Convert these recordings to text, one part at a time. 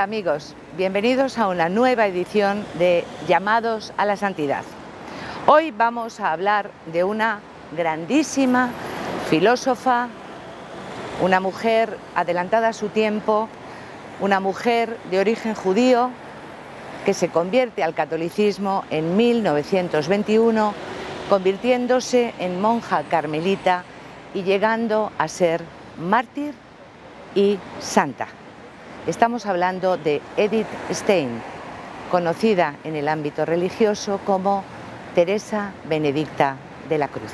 Hola amigos, bienvenidos a una nueva edición de Llamados a la Santidad. Hoy vamos a hablar de una grandísima filósofa, una mujer adelantada a su tiempo, una mujer de origen judío que se convierte al catolicismo en 1921, convirtiéndose en monja carmelita y llegando a ser mártir y santa. Estamos hablando de Edith Stein, conocida en el ámbito religioso como Teresa Benedicta de la Cruz.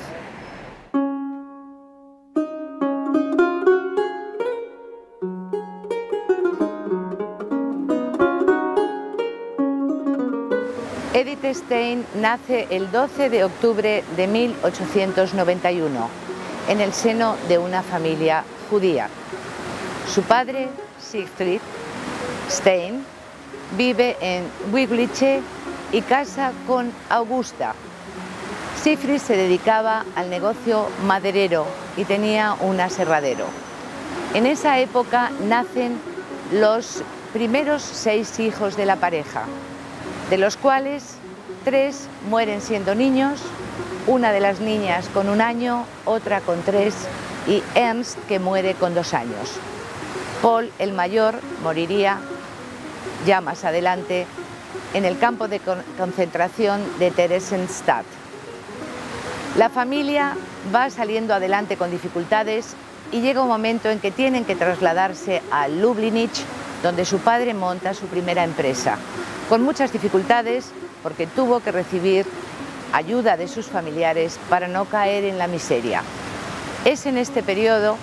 Edith Stein nace el 12 de octubre de 1891 en el seno de una familia judía. Su padre, Siegfried Stein, vive en Wigliche y casa con Augusta. Siegfried se dedicaba al negocio maderero y tenía un aserradero. En esa época nacen los primeros 6 hijos de la pareja, de los cuales 3 mueren siendo niños, una de las niñas con 1 año, otra con 3 y Ernst, que muere con 2 años. Paul, el mayor, moriría ya más adelante en el campo de concentración de Theresienstadt. La familia va saliendo adelante con dificultades y llega un momento en que tienen que trasladarse a Lublinich, donde su padre monta su primera empresa, con muchas dificultades porque tuvo que recibir ayuda de sus familiares para no caer en la miseria. Es en este periodo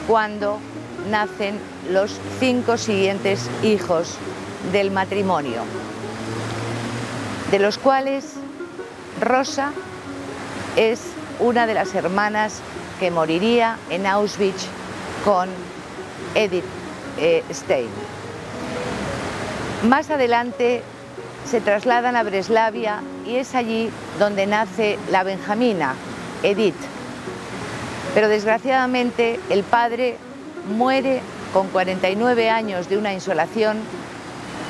cuando nacen los 5 siguientes hijos del matrimonio, de los cuales Rosa es una de las hermanas que moriría en Auschwitz con Edith Stein. Más adelante se trasladan a Breslavia y es allí donde nace la benjamina, Edith. Pero desgraciadamente el padre muere con 49 años de una insolación,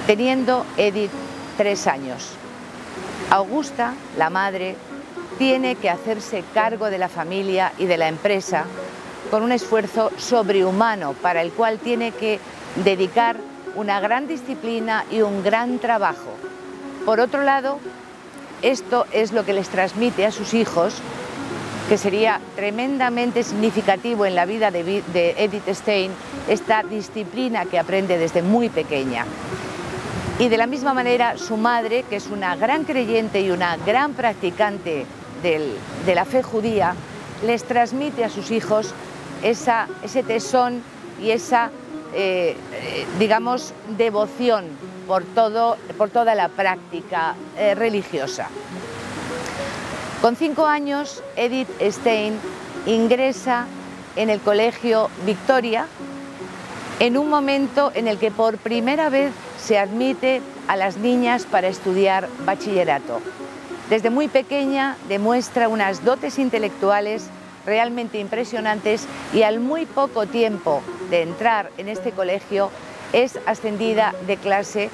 teniendo Edith 3 años. Augusta, la madre, tiene que hacerse cargo de la familia y de la empresa con un esfuerzo sobrehumano para el cual tiene que dedicar una gran disciplina y un gran trabajo. Por otro lado, esto es lo que les transmite a sus hijos, que sería tremendamente significativo en la vida de Edith Stein, esta disciplina que aprende desde muy pequeña. Y de la misma manera su madre, que es una gran creyente y una gran practicante de la fe judía, les transmite a sus hijos ese tesón y esa, digamos, devoción por toda la práctica religiosa. Con 5 años, Edith Stein ingresa en el colegio Victoria, en un momento en el que por primera vez se admite a las niñas para estudiar bachillerato. Desde muy pequeña demuestra unas dotes intelectuales realmente impresionantes y al muy poco tiempo de entrar en este colegio es ascendida de clase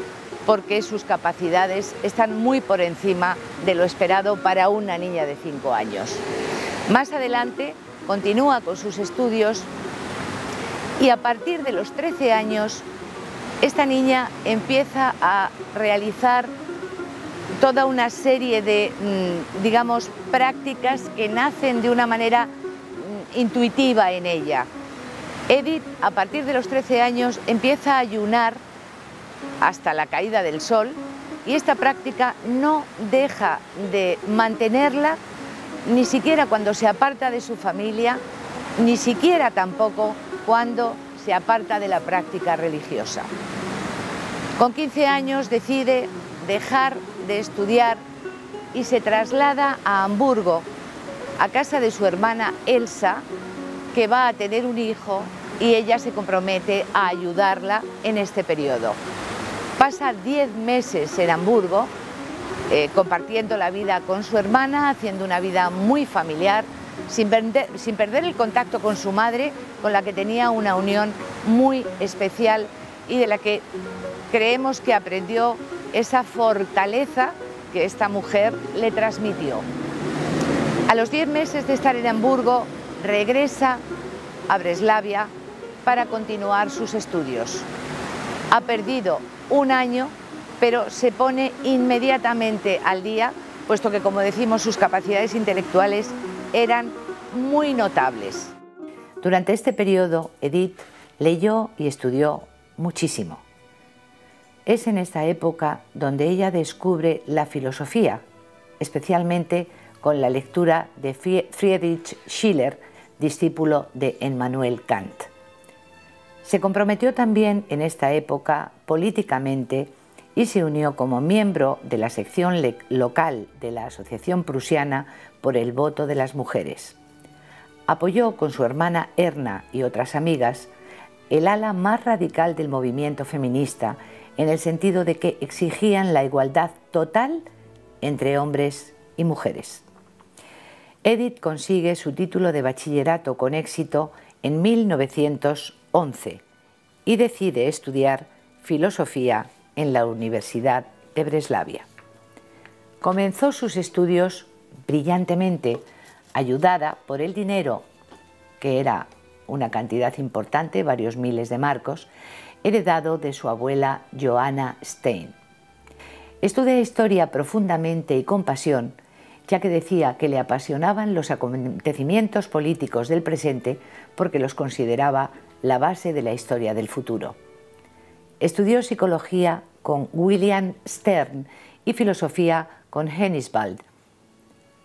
porque sus capacidades están muy por encima de lo esperado para una niña de 5 años. Más adelante continúa con sus estudios y a partir de los 13 años esta niña empieza a realizar toda una serie de, digamos, prácticas que nacen de una manera intuitiva en ella. Edith, a partir de los 13 años, empieza a ayunar hasta la caída del sol y esta práctica no deja de mantenerla ni siquiera cuando se aparta de su familia, ni siquiera tampoco cuando se aparta de la práctica religiosa. Con 15 años decide dejar de estudiar y se traslada a Hamburgo, a casa de su hermana Elsa, que va a tener un hijo y ella se compromete a ayudarla en este periodo. Pasa 10 meses en Hamburgo, compartiendo la vida con su hermana, haciendo una vida muy familiar, sin perder el contacto con su madre, con la que tenía una unión muy especial y de la que creemos que aprendió esa fortaleza que esta mujer le transmitió. A los 10 meses de estar en Hamburgo, regresa a Breslavia para continuar sus estudios. Ha perdido un año, pero se pone inmediatamente al día, puesto que, como decimos, sus capacidades intelectuales eran muy notables. Durante este periodo, Edith leyó y estudió muchísimo. Es en esta época donde ella descubre la filosofía, especialmente con la lectura de Friedrich Schiller, discípulo de Immanuel Kant. Se comprometió también en esta época políticamente y se unió como miembro de la sección local de la Asociación Prusiana por el voto de las mujeres. Apoyó con su hermana Erna y otras amigas el ala más radical del movimiento feminista, en el sentido de que exigían la igualdad total entre hombres y mujeres. Edith consigue su título de bachillerato con éxito en 1911 y decide estudiar filosofía en la Universidad de Breslavia. Comenzó sus estudios brillantemente, ayudada por el dinero, que era una cantidad importante, varios miles de marcos, heredado de su abuela Johanna Stein. Estudia historia profundamente y con pasión, ya que decía que le apasionaban los acontecimientos políticos del presente porque los consideraba la base de la historia del futuro. Estudió psicología con William Stern y filosofía con Hennisbald.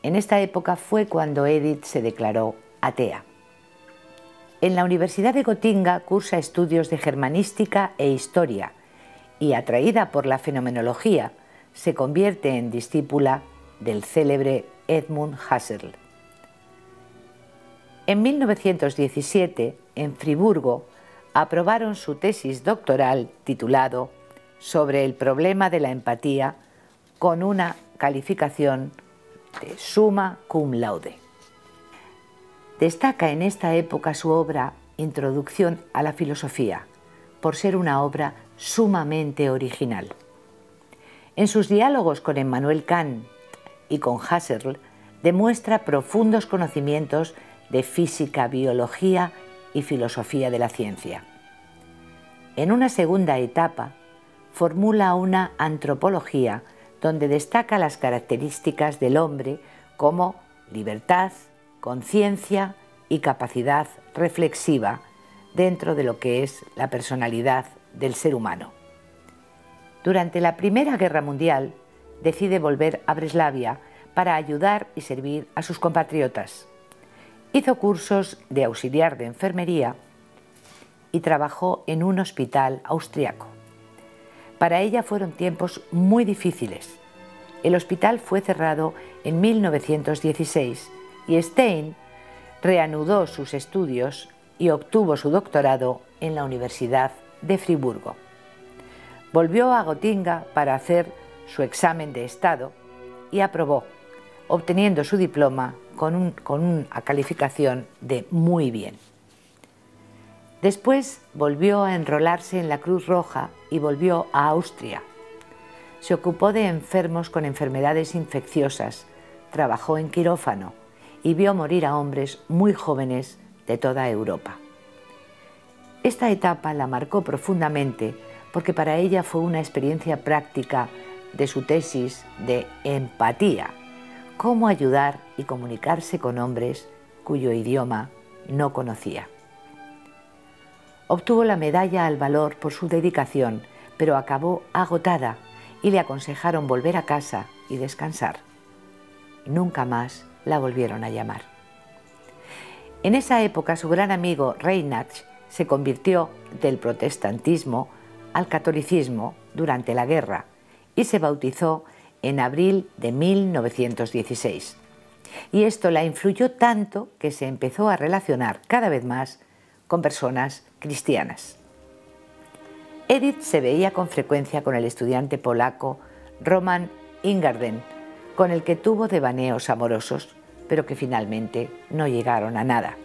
En esta época fue cuando Edith se declaró atea. En la Universidad de Gotinga cursa estudios de germanística e historia y, atraída por la fenomenología, se convierte en discípula del célebre Edmund Husserl. En 1917, en Friburgo, aprobaron su tesis doctoral titulado Sobre el problema de la empatía, con una calificación de summa cum laude. Destaca en esta época su obra Introducción a la filosofía, por ser una obra sumamente original. En sus diálogos con Immanuel Kant y con Husserl demuestra profundos conocimientos de física, biología y filosofía de la ciencia. En una segunda etapa, formula una antropología donde destaca las características del hombre como libertad, conciencia y capacidad reflexiva dentro de lo que es la personalidad del ser humano. Durante la Primera Guerra Mundial decide volver a Breslavia para ayudar y servir a sus compatriotas. Hizo cursos de auxiliar de enfermería y trabajó en un hospital austriaco. Para ella fueron tiempos muy difíciles. El hospital fue cerrado en 1916 y Stein reanudó sus estudios y obtuvo su doctorado en la Universidad de Friburgo. Volvió a Gotinga para hacer su examen de estado y aprobó, obteniendo su diploma con una calificación de muy bien. Después volvió a enrolarse en la Cruz Roja y volvió a Austria. Se ocupó de enfermos con enfermedades infecciosas, trabajó en quirófano y vio morir a hombres muy jóvenes de toda Europa. Esta etapa la marcó profundamente porque para ella fue una experiencia práctica de su tesis de empatía, cómo ayudar y comunicarse con hombres cuyo idioma no conocía. Obtuvo la medalla al valor por su dedicación, pero acabó agotada y le aconsejaron volver a casa y descansar. Nunca más la volvieron a llamar. En esa época su gran amigo Reinhard se convirtió del protestantismo al catolicismo durante la guerra y se bautizó en abril de 1916. Y esto la influyó tanto que se empezó a relacionar cada vez más con personas cristianas. Edith se veía con frecuencia con el estudiante polaco Roman Ingarden, con el que tuvo devaneos amorosos, pero que finalmente no llegaron a nada.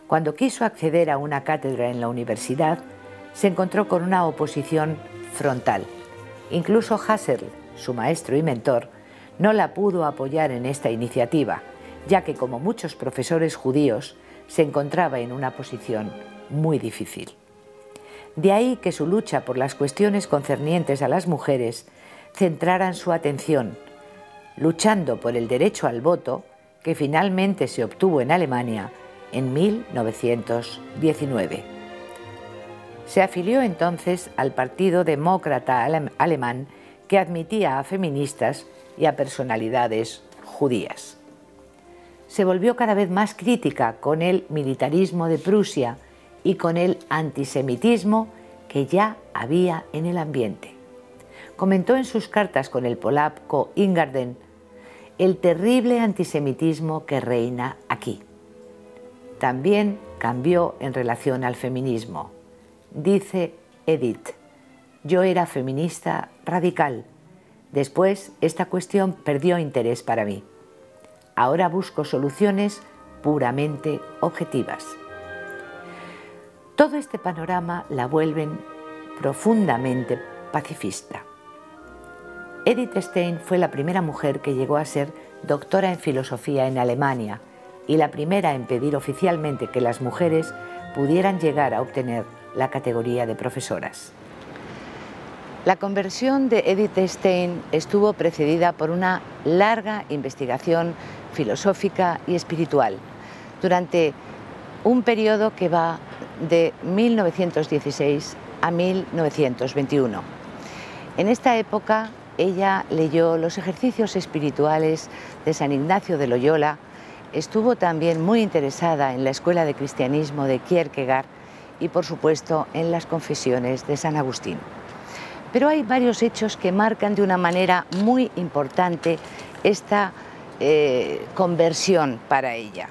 Cuando quiso acceder a una cátedra en la universidad, se encontró con una oposición frontal. Incluso Husserl, su maestro y mentor, no la pudo apoyar en esta iniciativa, ya que, como muchos profesores judíos, se encontraba en una posición muy difícil. De ahí que su lucha por las cuestiones concernientes a las mujeres centraran su atención, luchando por el derecho al voto, que finalmente se obtuvo en Alemania en 1919. Se afilió entonces al Partido Demócrata Alemán, que admitía a feministas y a personalidades judías. Se volvió cada vez más crítica con el militarismo de Prusia y con el antisemitismo que ya había en el ambiente. Comentó en sus cartas con el polaco Ingarden el terrible antisemitismo que reina aquí. También cambió en relación al feminismo. Dice Edith: yo era feminista radical. Después, esta cuestión perdió interés para mí. Ahora busco soluciones puramente objetivas. Todo este panorama la vuelven profundamente pacifista. Edith Stein fue la primera mujer que llegó a ser doctora en filosofía en Alemania y la primera en pedir oficialmente que las mujeres pudieran llegar a obtener la categoría de profesoras. La conversión de Edith Stein estuvo precedida por una larga investigación filosófica y espiritual durante un periodo que va de 1916 a 1921. En esta época ella leyó los ejercicios espirituales de San Ignacio de Loyola, estuvo también muy interesada en la escuela de cristianismo de Kierkegaard y, por supuesto, en las confesiones de San Agustín. Pero hay varios hechos que marcan de una manera muy importante esta conversión para ella.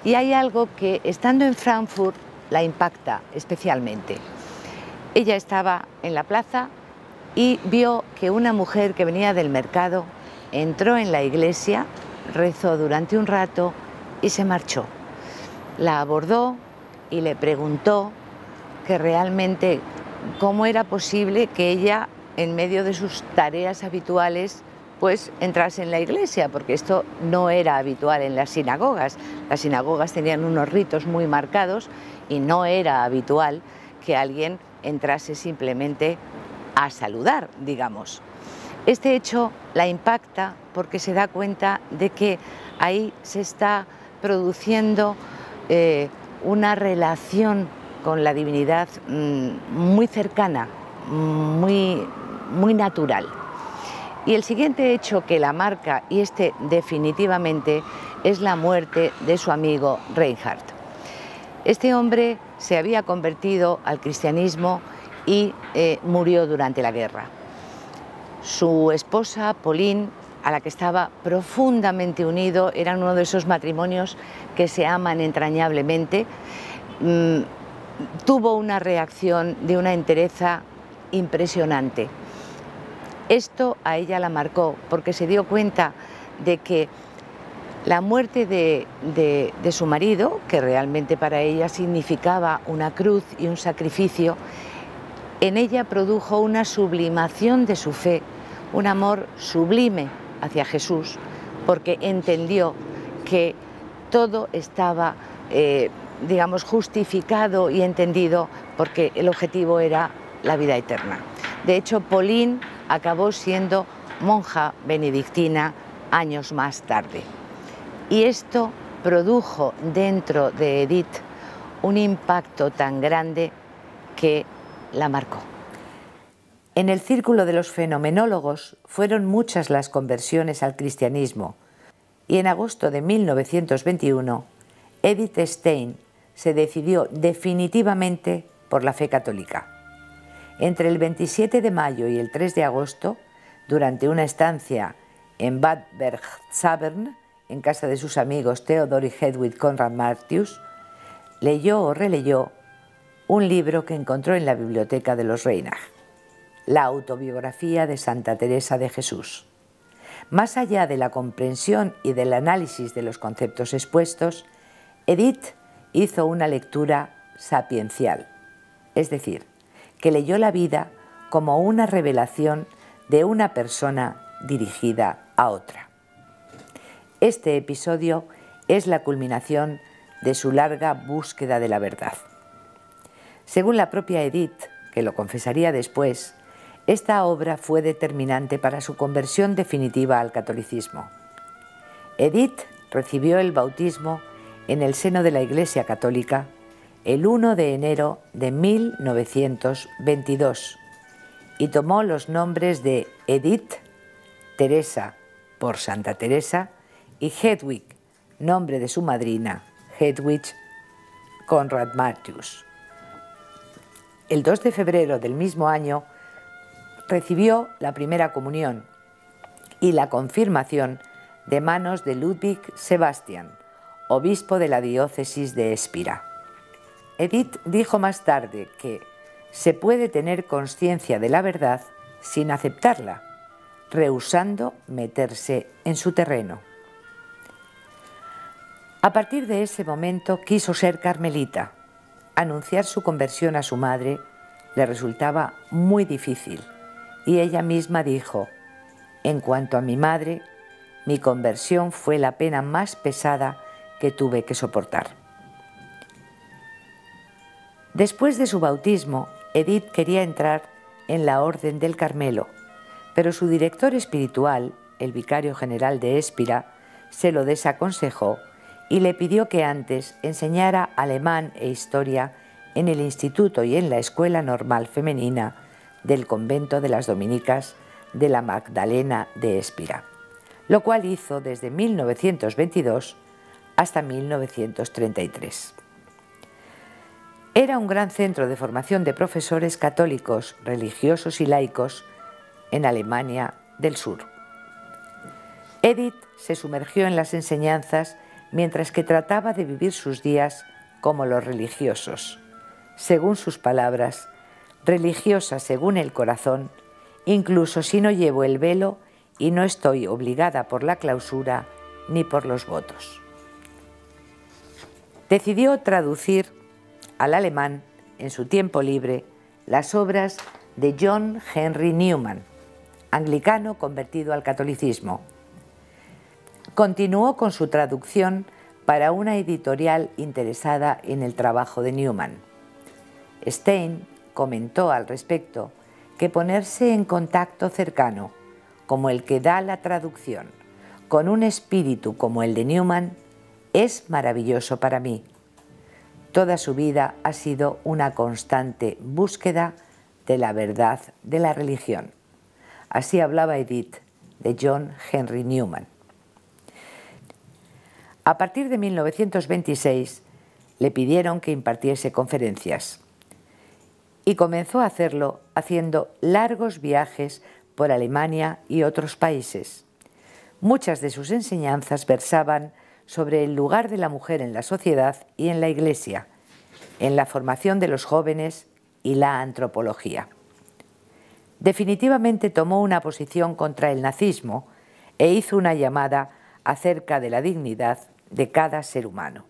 Y hay algo que, estando en Frankfurt, la impacta especialmente. Ella estaba en la plaza y vio que una mujer que venía del mercado entró en la iglesia, rezó durante un rato y se marchó. La abordó y le preguntó que realmente cómo era posible que ella, en medio de sus tareas habituales, pues entrase en la iglesia, porque esto no era habitual en las sinagogas. Las sinagogas tenían unos ritos muy marcados y no era habitual que alguien entrase simplemente a saludar, digamos. Este hecho la impacta porque se da cuenta de que ahí se está produciendo una relación con la divinidad muy cercana, muy natural. Y el siguiente hecho que la marca, y este definitivamente, es la muerte de su amigo Reinhard. Este hombre se había convertido al cristianismo y murió durante la guerra. Su esposa, Pauline, a la que estaba profundamente unido, eran uno de esos matrimonios que se aman entrañablemente, tuvo una reacción de una entereza impresionante. Esto a ella la marcó porque se dio cuenta de que la muerte de su marido, que realmente para ella significaba una cruz y un sacrificio, en ella produjo una sublimación de su fe, un amor sublime hacia Jesús, porque entendió que todo estaba, digamos, justificado y entendido, porque el objetivo era la vida eterna. De hecho, Pauline acabó siendo monja benedictina años más tarde. Y esto produjo dentro de Edith un impacto tan grande que la marcó. En el círculo de los fenomenólogos fueron muchas las conversiones al cristianismo, y en agosto de 1921 Edith Stein se decidió definitivamente por la fe católica. Entre el 27 de mayo y el 3 de agosto, durante una estancia en Bad Berchtesgaden, en casa de sus amigos Theodor y Hedwig Conrad Martius, leyó o releyó un libro que encontró en la biblioteca de los Reinach, la autobiografía de Santa Teresa de Jesús. Más allá de la comprensión y del análisis de los conceptos expuestos, Edith hizo una lectura sapiencial, es decir, que leyó la vida como una revelación de una persona dirigida a otra. Este episodio es la culminación de su larga búsqueda de la verdad. Según la propia Edith, que lo confesaría después, esta obra fue determinante para su conversión definitiva al catolicismo. Edith recibió el bautismo en el seno de la Iglesia Católica el 1 de enero de 1922 y tomó los nombres de Edith, Teresa por Santa Teresa, y Hedwig, nombre de su madrina, Hedwig Conrad Martius. El 2 de febrero del mismo año recibió la primera comunión y la confirmación de manos de Ludwig Sebastian, obispo de la diócesis de Espira. Edith dijo más tarde que se puede tener conciencia de la verdad sin aceptarla, rehusando meterse en su terreno. A partir de ese momento quiso ser carmelita. Anunciar su conversión a su madre le resultaba muy difícil y ella misma dijo: en cuanto a mi madre, mi conversión fue la pena más pesada que tuve que soportar. Después de su bautismo, Edith quería entrar en la Orden del Carmelo, pero su director espiritual, el vicario general de Espira, se lo desaconsejó y le pidió que antes enseñara alemán e historia en el instituto y en la escuela normal femenina del convento de las dominicas de la Magdalena de Espira, lo cual hizo desde 1922 hasta 1933. Era un gran centro de formación de profesores católicos, religiosos y laicos en Alemania del Sur. Edith se sumergió en las enseñanzas mientras que trataba de vivir sus días como los religiosos. Según sus palabras, religiosa según el corazón, incluso si no llevo el velo y no estoy obligada por la clausura ni por los votos. Decidió traducir al alemán, en su tiempo libre, las obras de John Henry Newman, anglicano convertido al catolicismo. Continuó con su traducción para una editorial interesada en el trabajo de Newman. Stein comentó al respecto que ponerse en contacto cercano, como el que da la traducción, con un espíritu como el de Newman, es maravilloso para mí. Toda su vida ha sido una constante búsqueda de la verdad de la religión. Así hablaba Edith de John Henry Newman. A partir de 1926 le pidieron que impartiese conferencias y comenzó a hacerlo haciendo largos viajes por Alemania y otros países. Muchas de sus enseñanzas versaban sobre el lugar de la mujer en la sociedad y en la Iglesia, en la formación de los jóvenes y la antropología. Definitivamente tomó una posición contra el nazismo e hizo una llamada acerca de la dignidad de cada ser humano.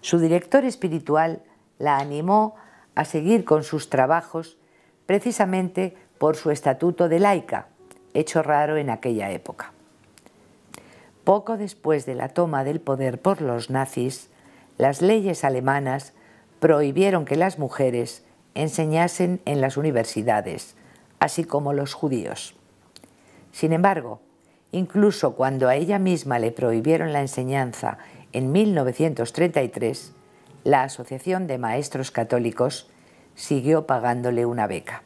Su director espiritual la animó a seguir con sus trabajos precisamente por su estatuto de laica, hecho raro en aquella época. Poco después de la toma del poder por los nazis, las leyes alemanas prohibieron que las mujeres enseñasen en las universidades, así como los judíos. Sin embargo, incluso cuando a ella misma le prohibieron la enseñanza en 1933, la Asociación de Maestros Católicos siguió pagándole una beca.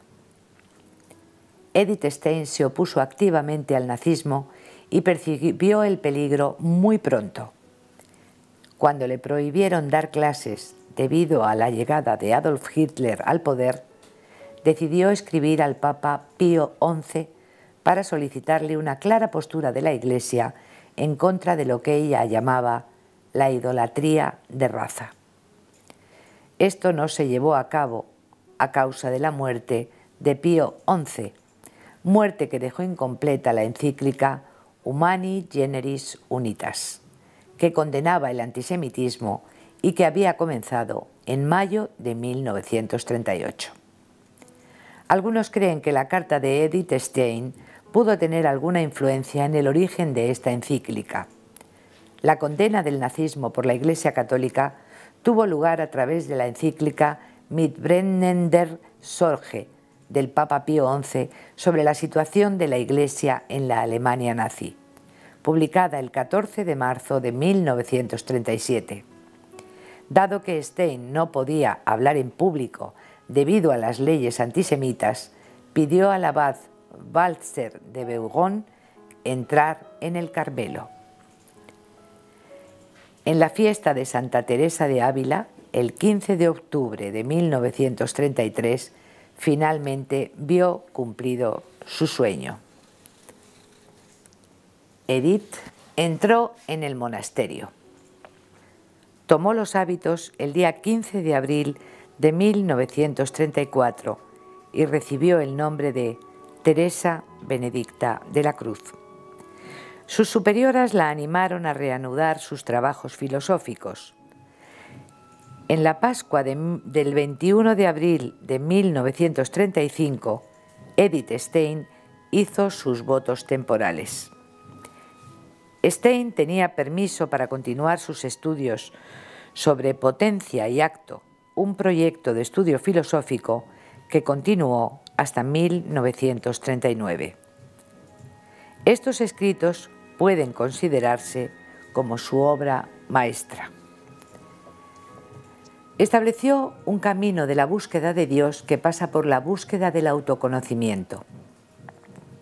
Edith Stein se opuso activamente al nazismo y percibió el peligro muy pronto. Cuando le prohibieron dar clases debido a la llegada de Adolf Hitler al poder, decidió escribir al Papa Pío XI para solicitarle una clara postura de la Iglesia en contra de lo que ella llamaba la idolatría de raza. Esto no se llevó a cabo a causa de la muerte de Pío XI, muerte que dejó incompleta la encíclica Humani Generis Unitas, que condenaba el antisemitismo y que había comenzado en mayo de 1938. Algunos creen que la carta de Edith Stein pudo tener alguna influencia en el origen de esta encíclica. La condena del nazismo por la Iglesia Católica tuvo lugar a través de la encíclica Mit brennender Sorge del Papa Pío XI sobre la situación de la Iglesia en la Alemania nazi, publicada el 14 de marzo de 1937. Dado que Stein no podía hablar en público debido a las leyes antisemitas, pidió al abad Walther de Beugón entrar en el Carmelo. En la fiesta de Santa Teresa de Ávila, el 15 de octubre de 1933, finalmente vio cumplido su sueño. Edith entró en el monasterio. Tomó los hábitos el día 15 de abril de 1934 y recibió el nombre de Teresa Benedicta de la Cruz. Sus superioras la animaron a reanudar sus trabajos filosóficos. En la Pascua del 21 de abril de 1935, Edith Stein hizo sus votos temporales. Stein tenía permiso para continuar sus estudios sobre potencia y acto, un proyecto de estudio filosófico que continuó hasta 1939. Estos escritos pueden considerarse como su obra maestra. Estableció un camino de la búsqueda de Dios que pasa por la búsqueda del autoconocimiento.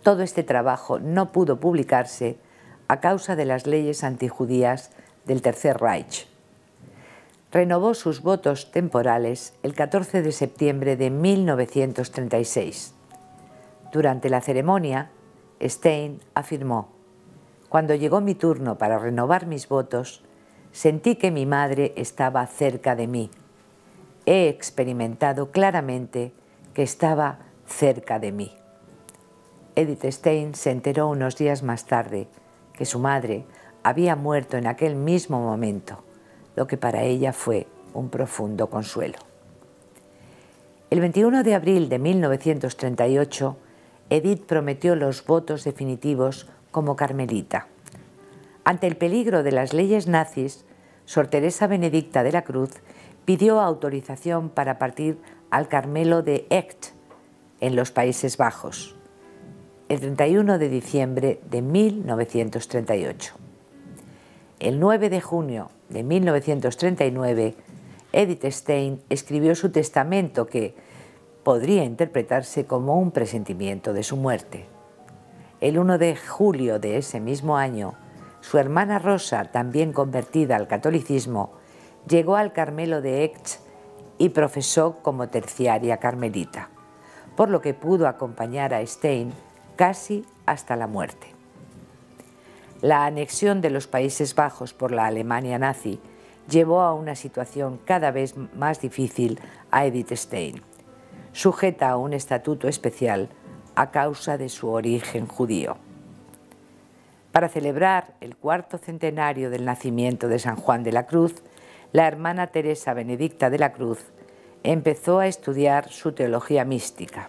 Todo este trabajo no pudo publicarse a causa de las leyes antijudías del Tercer Reich. Renovó sus votos temporales el 14 de septiembre de 1936. Durante la ceremonia, Stein afirmó: «Cuando llegó mi turno para renovar mis votos, sentí que mi madre estaba cerca de mí. He experimentado claramente que estaba cerca de mí». Edith Stein se enteró unos días más tarde que su madre había muerto en aquel mismo momento, lo que para ella fue un profundo consuelo. El 21 de abril de 1938, Edith prometió los votos definitivos como carmelita. Ante el peligro de las leyes nazis, Sor Teresa Benedicta de la Cruz pidió autorización para partir al Carmelo de Echt, en los Países Bajos, el 31 de diciembre de 1938. El 9 de junio de 1939, Edith Stein escribió su testamento que podría interpretarse como un presentimiento de su muerte. El 1 de julio de ese mismo año, su hermana Rosa, también convertida al catolicismo, llegó al Carmelo de Echt y profesó como terciaria carmelita, por lo que pudo acompañar a Stein casi hasta la muerte. La anexión de los Países Bajos por la Alemania nazi llevó a una situación cada vez más difícil a Edith Stein, sujeta a un estatuto especial a causa de su origen judío. Para celebrar el cuarto centenario del nacimiento de San Juan de la Cruz, la hermana Teresa Benedicta de la Cruz empezó a estudiar su teología mística.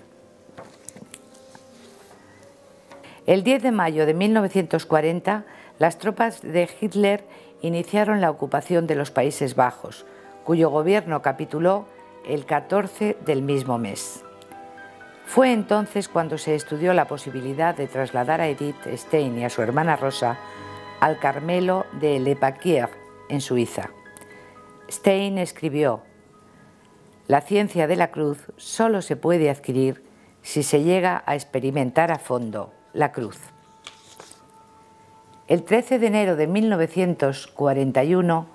El 10 de mayo de 1940, las tropas de Hitler iniciaron la ocupación de los Países Bajos, cuyo gobierno capituló el 14 del mismo mes. Fue entonces cuando se estudió la posibilidad de trasladar a Edith Stein y a su hermana Rosa al Carmelo de Le Paquier, en Suiza. Stein escribió: «La ciencia de la cruz solo se puede adquirir si se llega a experimentar a fondo la cruz». El 13 de enero de 1941,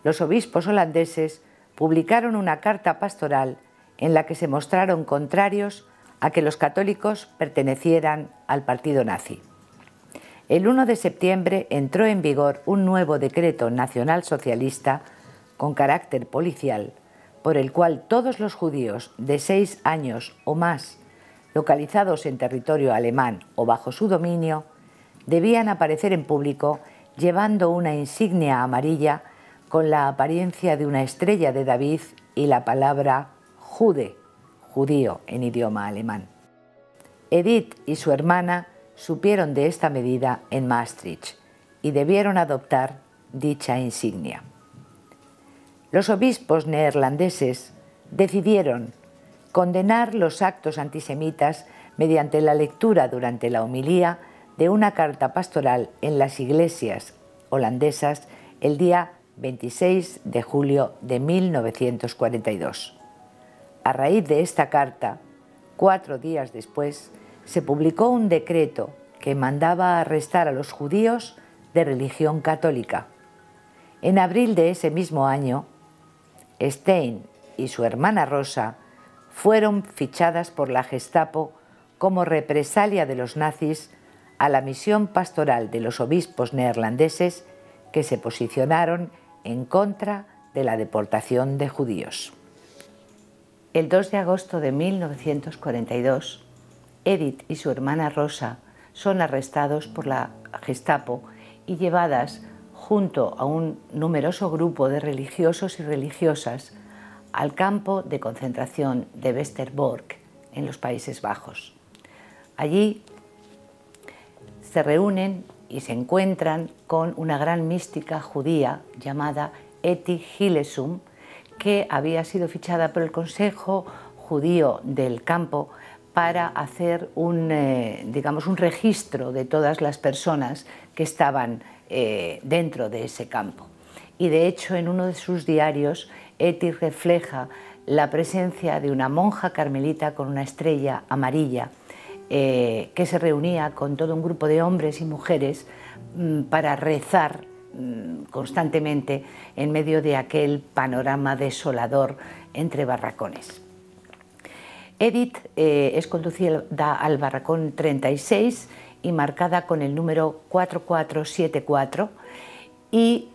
los obispos holandeses publicaron una carta pastoral en la que se mostraron contrarios a que los católicos pertenecieran al partido nazi. El 1 de septiembre entró en vigor un nuevo decreto nacionalsocialista con carácter policial, por el cual todos los judíos de 6 años o más localizados en territorio alemán o bajo su dominio debían aparecer en público llevando una insignia amarilla con la apariencia de una estrella de David y la palabra Jude, judío en idioma alemán. Edith y su hermana supieron de esta medida en Maastricht y debieron adoptar dicha insignia. Los obispos neerlandeses decidieron condenar los actos antisemitas mediante la lectura durante la homilía de una carta pastoral en las iglesias holandesas el día 26 de julio de 1942. A raíz de esta carta, 4 días después, se publicó un decreto que mandaba arrestar a los judíos de religión católica. En abril de ese mismo año, Stein y su hermana Rosa fueron fichadas por la Gestapo como represalia de los nazis a la misión pastoral de los obispos neerlandeses que se posicionaron en contra de la deportación de judíos. El 2 de agosto de 1942, Edith y su hermana Rosa son arrestados por la Gestapo y llevadas junto a un numeroso grupo de religiosos y religiosas al campo de concentración de Westerbork, en los Países Bajos. Allí se reúnen y se encuentran con una gran mística judía llamada Etty Hillesum, que había sido fichada por el Consejo Judío del campo para hacer un registro de todas las personas que estaban dentro de ese campo. Y de hecho, en uno de sus diarios, Etty refleja la presencia de una monja carmelita con una estrella amarilla que se reunía con todo un grupo de hombres y mujeres para rezar constantemente en medio de aquel panorama desolador entre barracones. Edith es conducida al barracón 36 y marcada con el número 4474 y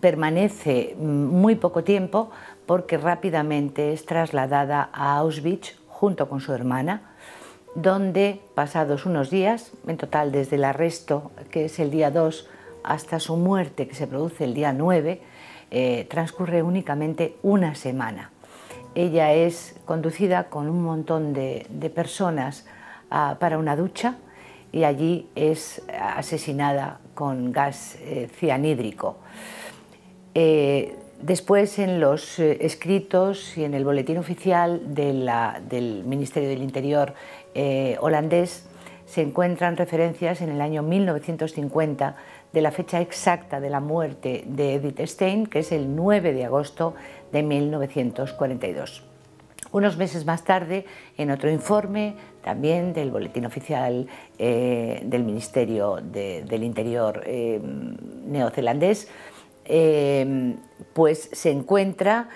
permanece muy poco tiempo porque rápidamente es trasladada a Auschwitz junto con su hermana, donde pasados unos días, en total desde el arresto, que es el día 2, hasta su muerte, que se produce el día 9, transcurre únicamente una semana. Ella es conducida con un montón de personas para una ducha y allí es asesinada con gas cianhídrico. Después, en los escritos y en el boletín oficial del Ministerio del Interior holandés se encuentran referencias en el año 1950 de la fecha exacta de la muerte de Edith Stein, que es el 9 de agosto de 1942. Unos meses más tarde, en otro informe, también del Boletín Oficial del Ministerio del Interior neozelandés, pues se encuentra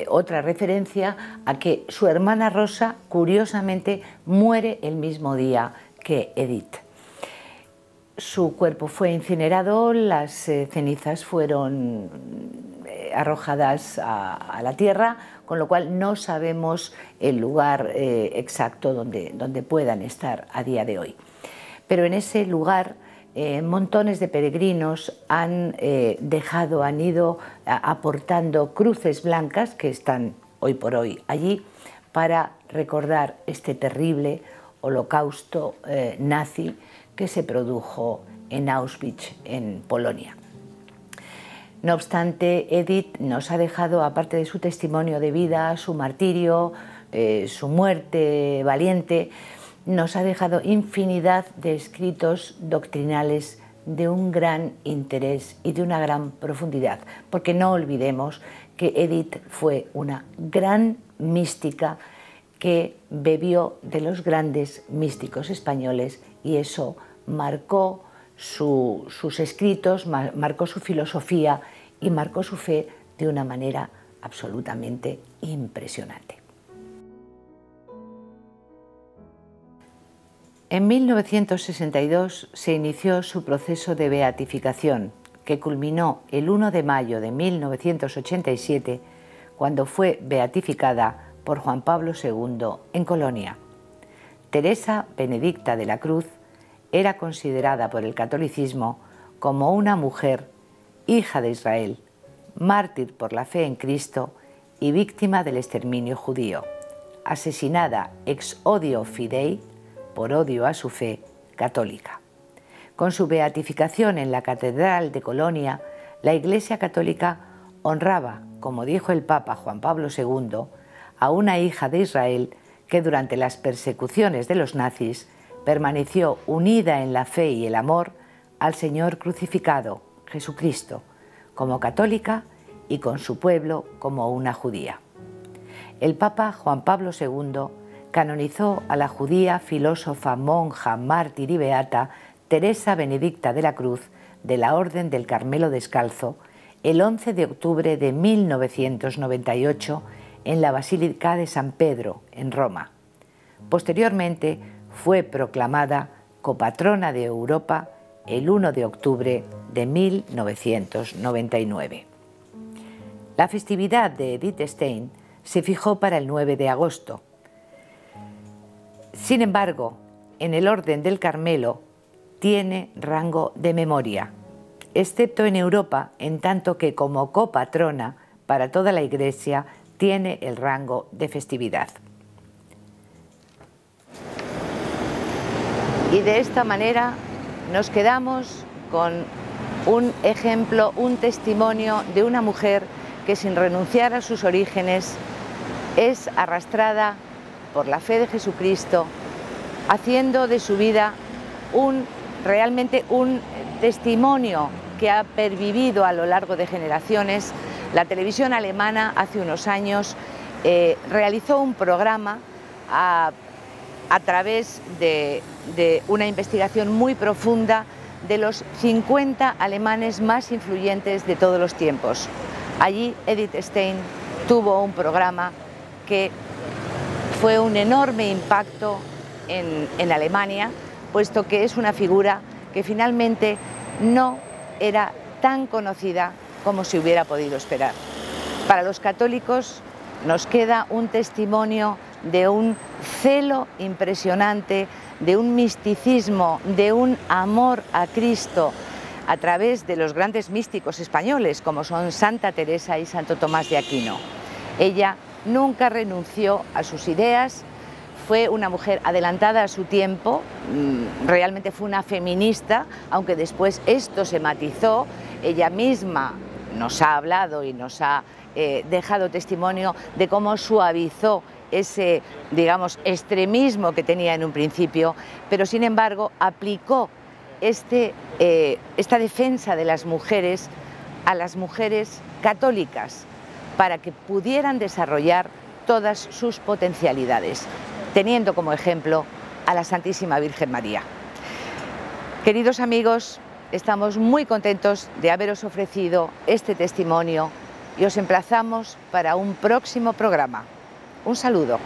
otra referencia a que su hermana Rosa, curiosamente, muere el mismo día que Edith. Su cuerpo fue incinerado, las cenizas fueron arrojadas a la tierra, con lo cual no sabemos el lugar exacto donde puedan estar a día de hoy. Pero en ese lugar montones de peregrinos han ido aportando cruces blancas que están hoy por hoy allí para recordar este terrible holocausto nazi que se produjo en Auschwitz, en Polonia. No obstante, Edith nos ha dejado, aparte de su testimonio de vida, su martirio, su muerte valiente, nos ha dejado infinidad de escritos doctrinales de un gran interés y de una gran profundidad, porque no olvidemos que Edith fue una gran mística que bebió de los grandes místicos españoles y eso marcó sus escritos, marcó su filosofía y marcó su fe de una manera absolutamente impresionante. En 1962 se inició su proceso de beatificación, que culminó el 1 de mayo de 1987, cuando fue beatificada por Juan Pablo II en Colonia. Teresa Benedicta de la Cruz era considerada por el catolicismo como una mujer, hija de Israel, mártir por la fe en Cristo y víctima del exterminio judío, asesinada ex odio fidei, por odio a su fe católica. Con su beatificación en la Catedral de Colonia, la Iglesia Católica honraba, como dijo el Papa Juan Pablo II, a una hija de Israel que durante las persecuciones de los nazis permaneció unida en la fe y el amor al Señor crucificado, Jesucristo, como católica y con su pueblo como una judía. El Papa Juan Pablo II canonizó a la judía, filósofa, monja, mártir y beata Teresa Benedicta de la Cruz de la Orden del Carmelo Descalzo el 11 de octubre de 1998 en la Basílica de San Pedro, en Roma. Posteriormente fue proclamada copatrona de Europa el 1 de octubre de 1999. La festividad de Edith Stein se fijó para el 9 de agosto. Sin embargo, en el Orden del Carmelo tiene rango de memoria, excepto en Europa, en tanto que como copatrona para toda la Iglesia tiene el rango de festividad. Y de esta manera nos quedamos con un ejemplo, un testimonio de una mujer que sin renunciar a sus orígenes es arrastrada por la fe de Jesucristo, haciendo de su vida realmente un testimonio que ha pervivido a lo largo de generaciones. La televisión alemana hace unos años realizó un programa a través de una investigación muy profunda de los 50 alemanes más influyentes de todos los tiempos. Allí Edith Stein tuvo un programa que fue un enorme impacto en Alemania, puesto que es una figura que finalmente no era tan conocida como se hubiera podido esperar. Para los católicos nos queda un testimonio de un celo impresionante, de un misticismo, de un amor a Cristo a través de los grandes místicos españoles como son Santa Teresa y Santo Tomás de Aquino. Ella nunca renunció a sus ideas, fue una mujer adelantada a su tiempo, realmente fue una feminista, aunque después esto se matizó. Ella misma nos ha hablado y nos ha dejado testimonio de cómo suavizó ese, digamos, extremismo que tenía en un principio, pero sin embargo aplicó esta defensa de las mujeres a las mujeres católicas para que pudieran desarrollar todas sus potencialidades, teniendo como ejemplo a la Santísima Virgen María. Queridos amigos, estamos muy contentos de haberos ofrecido este testimonio y os emplazamos para un próximo programa. Un saludo.